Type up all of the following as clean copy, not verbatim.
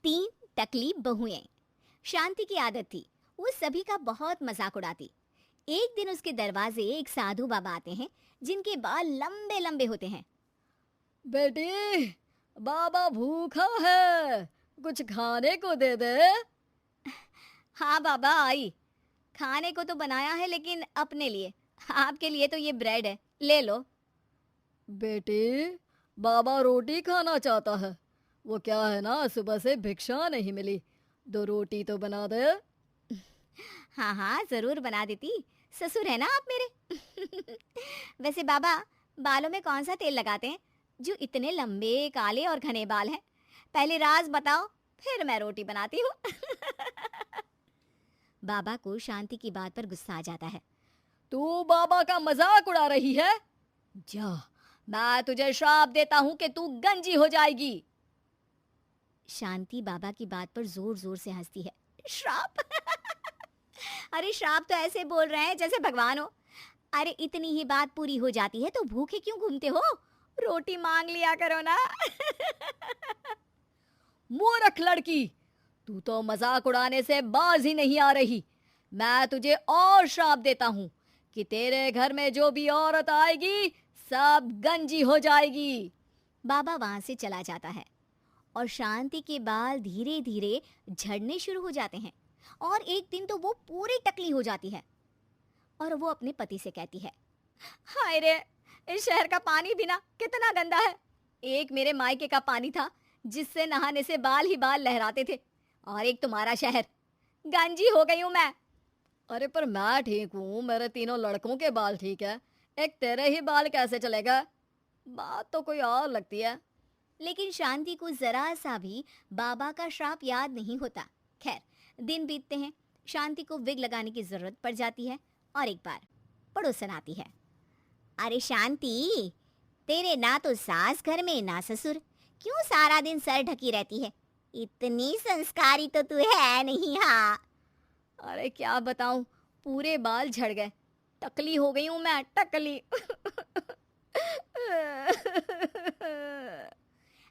तीन टकली बहुएं। शांति की आदत थी, वो सभी का बहुत मजाक उड़ाती। एक दिन उसके दरवाजे एक साधु बाबा आते हैं जिनके बाल लंबे लंबे होते हैं। बेटी, बाबा भूखा है, कुछ खाने को दे दे। हाँ बाबा आई, खाने को तो बनाया है लेकिन अपने लिए, आपके लिए तो ये ब्रेड है, ले लो। बेटी, बाबा रोटी खाना चाहता है। वो क्या है ना, सुबह से भिक्षा नहीं मिली, 2 रोटी तो बना दे। हाँ हाँ जरूर बना देती, ससुर है ना आप मेरे। वैसे बाबा, बालों में कौन सा तेल लगाते हैं जो इतने लंबे काले और घने बाल हैं? पहले राज बताओ, फिर मैं रोटी बनाती हूँ। बाबा को शांति की बात पर गुस्सा आ जाता है। तू बाबा का मजाक उड़ा रही है? जा, मैं तुझे श्राप देता हूँ कि तू गंजी हो जाएगी। शांति बाबा की बात पर जोर जोर से हंसती है। श्राप? अरे श्राप तो ऐसे बोल रहे हैं जैसे भगवान हो। अरे इतनी ही बात पूरी हो जाती है तो भूखे क्यों घूमते हो? रोटी मांग लिया करो ना। मूर्ख लड़की, तू तो मजाक उड़ाने से बाज ही नहीं आ रही। मैं तुझे और श्राप देता हूँ कि तेरे घर में जो भी औरत आएगी सब गंजी हो जाएगी। बाबा वहां से चला जाता है और शांति के बाल धीरे धीरे झड़ने शुरू हो जाते हैं और एक दिन तो वो पूरी टकली हो जाती है और वो अपने पति से कहती है, हाय रे, इस शहर का पानी भी ना कितना गंदा है। एक मेरे मायके का पानी था जिससे नहाने से बाल ही बाल लहराते थे, और एक तुम्हारा शहर, गंजी हो गई हूं मैं। अरे पर मैं ठीक हूँ, मेरे 3 लड़कों के बाल ठीक है, एक तेरे ही बाल कैसे चलेगा? बात तो कोई और लगती है। लेकिन शांति को जरा सा भी बाबा का श्राप याद नहीं होता। खैर, दिन बीतते हैं, शांति को विग लगाने की जरूरत पड़ जाती है और एक बार पड़ोसन आती है। अरे शांति, तेरे ना तो सास घर में ना ससुर, क्यों सारा दिन सर ढकी रहती है? इतनी संस्कारी तो तू है नहीं। हाँ, अरे क्या बताऊं, पूरे बाल झड़ गए, टकली हो गई हूं मैं, टकली।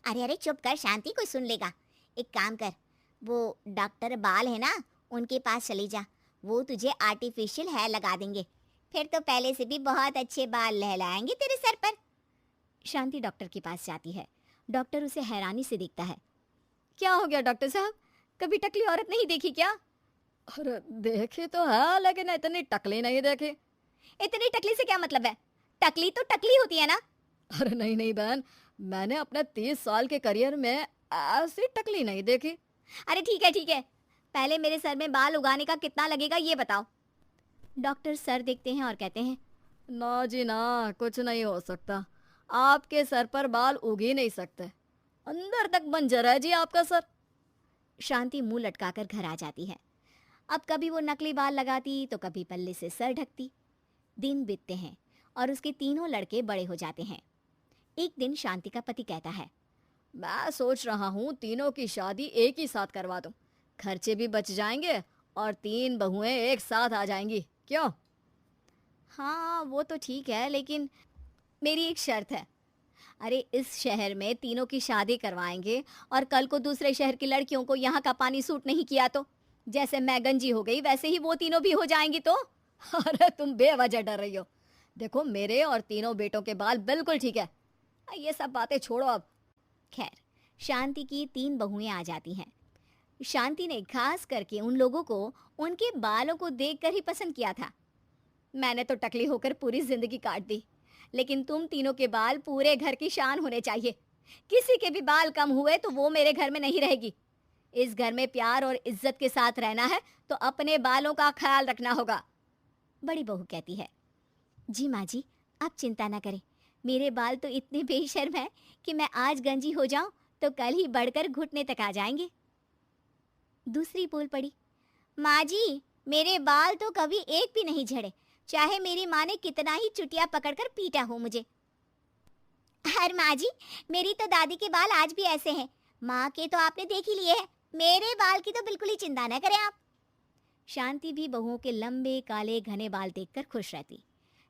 अरे अरे चुप कर शांति, कोई सुन लेगा। एक काम कर, वो डॉक्टर बाल है ना, उनके पास चली जा, वो तुझे आर्टिफिशियल हेयर लगा देंगे, फिर तो पहले से भी बहुत अच्छे बाल लहलाएंगे तेरे सर पर। शांति डॉक्टर के पास जाती है। डॉक्टर उसे हैरानी से देखता है। क्या हो गया डॉक्टर साहब, कभी टकली औरत नहीं देखी क्या? अरे देखे तो है, लेकिन इतनी टकली नहीं देखी। इतनी टकली से क्या मतलब है? टकली तो टकली होती है ना। अरे नहीं नहीं बहन, मैंने अपने 30 साल के करियर में ऐसी टकली नहीं देखी। अरे ठीक है ठीक है, पहले मेरे सर में बाल उगाने का कितना लगेगा ये बताओ। डॉक्टर सर देखते हैं और कहते हैं, ना जी ना, कुछ नहीं हो सकता, आपके सर पर बाल उग ही नहीं सकते, अंदर तक बंजर है जी आपका सर। शांति मुंह लटकाकर घर आ जाती है। अब कभी वो नकली बाल लगाती तो कभी पल्ले से सर ढकती। दिन बीतते हैं और उसके तीनों लड़के बड़े हो जाते हैं। एक दिन शांति का पति कहता है, मैं सोच रहा हूँ तीनों की शादी एक ही साथ करवा दूं, खर्चे भी बच जाएंगे और 3 बहुएं एक साथ आ जाएंगी, क्यों? हाँ वो तो ठीक है, लेकिन मेरी एक शर्त है। अरे इस शहर में तीनों की शादी करवाएंगे और कल को दूसरे शहर की लड़कियों को यहाँ का पानी सूट नहीं किया तो, जैसे मैं गंजी हो गई वैसे ही वो तीनों भी हो जाएंगी तो। अरे तुम बेवजह डर रही हो, देखो मेरे और तीनों बेटों के बाल बिल्कुल ठीक है, ये सब बातें छोड़ो अब। खैर, शांति की 3 बहुएं आ जाती हैं। शांति ने खास करके उन लोगों को उनके बालों को देखकर ही पसंद किया था। मैंने तो टकली होकर पूरी जिंदगी काट दी, लेकिन तुम तीनों के बाल पूरे घर की शान होने चाहिए। किसी के भी बाल कम हुए तो वो मेरे घर में नहीं रहेगी। इस घर में प्यार और इज्जत के साथ रहना है तो अपने बालों का ख्याल रखना होगा। बड़ी बहू कहती है, जी माँ जी, आप चिंता ना करें, मेरे बाल तो इतने बेशर्म हैं कि मैं आज गंजी हो जाऊं तो कल ही बढ़कर घुटने तक आ जाएंगे। दूसरी बोल पड़ी, माँ जी, मेरे बाल तो कभी एक भी नहीं झड़े, चाहे मेरी माँ ने कितना ही चुटिया पकड़कर पीटा हो मुझे। हर माँ जी, मेरी तो दादी के बाल आज भी ऐसे हैं, माँ के तो आपने देख ही लिए हैं, मेरे बाल की तो बिल्कुल ही चिंता न करें आप। शांति भी बहुओं के लंबे काले घने बाल देखकर खुश रहती,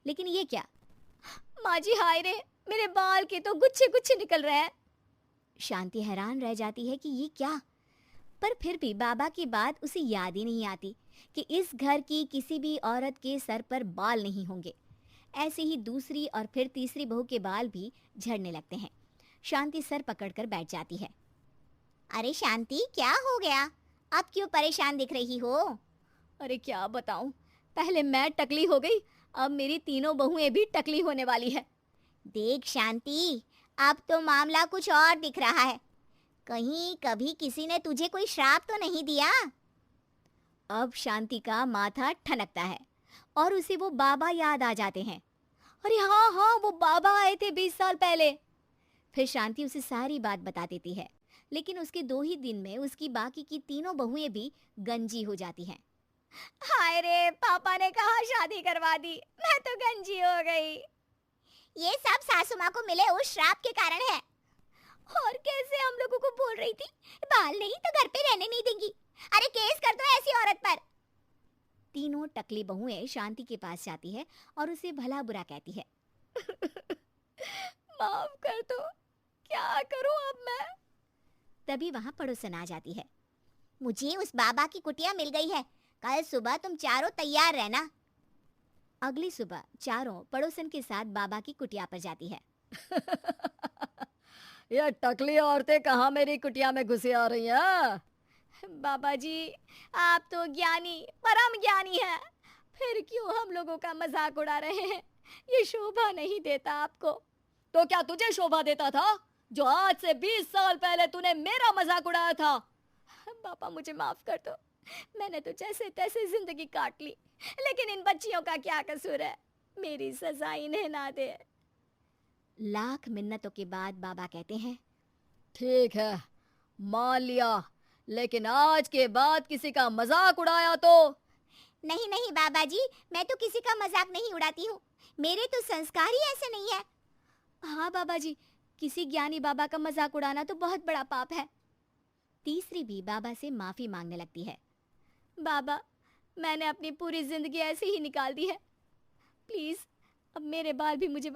लेकिन ये क्या, माँ जी हाय रे, मेरे बाल के तो गुच्छे गुच्छे निकल रहे हैं। शांति हैरान रह जाती है कि ये क्या, पर फिर भी बाबा की बात उसे याद ही नहीं आती कि इस घर की किसी भी औरत के सर पर बाल नहीं होंगे। ऐसे ही दूसरी और फिर तीसरी बहू के बाल भी झड़ने लगते हैं। शांति सर पकड़कर बैठ जाती है। अरे शांति, क्या हो गया? अब क्यों परेशान दिख रही हो? अरे क्या बताऊं, पहले मैं टकली हो गई, अब मेरी तीनों बहुएं भी टकली होने वाली है। देख शांति, अब तो मामला कुछ और दिख रहा है। कहीं कभी किसी ने तुझे कोई श्राप तो नहीं दिया? अब शांति का माथा ठनकता है और उसे वो बाबा याद आ जाते हैं। अरे हाँ हाँ, वो बाबा आए थे 20 साल पहले। फिर शांति उसे सारी बात बता देती है, लेकिन उसके 2 ही दिन में उसकी बाकी की तीनों बहुएं भी गंजी हो जाती हैं। हाय रे, पापा ने कहा शादी करवा दी, मैं तो गंजी हो गई। ये सब सासू माँ को मिले उस श्राप के कारण है। और कैसे हम लोगों को बोल रही थी बाल नहीं तो घर पे रहने नहीं देंगी। अरे केस कर दो ऐसी औरत पर। तीनों टकली बहुएं शांति के पास जाती है और उसे भला बुरा कहती है। माफ कर दो, क्या करूं अब मैं? तभी वहां पड़ोसन आ जाती है। मुझे उस बाबा की कुटिया मिल गई है, कल सुबह तुम चारों तैयार रहना। अगली सुबह चारों पड़ोसन के साथ बाबा की कुटिया पर जाती है। ये टकली औरतें कहाँ मेरी कुटिया में घुसी आ रही हैं? बाबा जी, आप तो ज्ञानी, परम ज्ञानी हैं, फिर क्यों हम लोगों का मजाक उड़ा रहे हैं? ये शोभा नहीं देता आपको। तो क्या तुझे शोभा देता था जो आज से 20 साल पहले तूने मेरा मजाक उड़ाया था? पापा मुझे माफ कर दो, मैंने तो जैसे तैसे जिंदगी काट ली, लेकिन इन बच्चियों का क्या कसूर है? मेरी सजा इन्हें ना दे। लाख मिन्नतों के बाद बाबा कहते हैं, ठीक है, मान लिया, लेकिन आज के बाद किसी का मजाक उड़ाया तो? नहीं नहीं बाबा जी, मैं तो किसी का मजाक नहीं उड़ाती हूँ, मेरे तो संस्कार ही ऐसे नहीं है। हाँ बाबा जी, किसी ज्ञानी बाबा का मजाक उड़ाना तो बहुत बड़ा पाप है। तीसरी भी बाबा से माफी मांगने लगती है। बाबा, मैंने अपनी पूरी जिंदगी ऐसे ही निकाल दी है, प्लीज अब मेरे बाल भी मुझे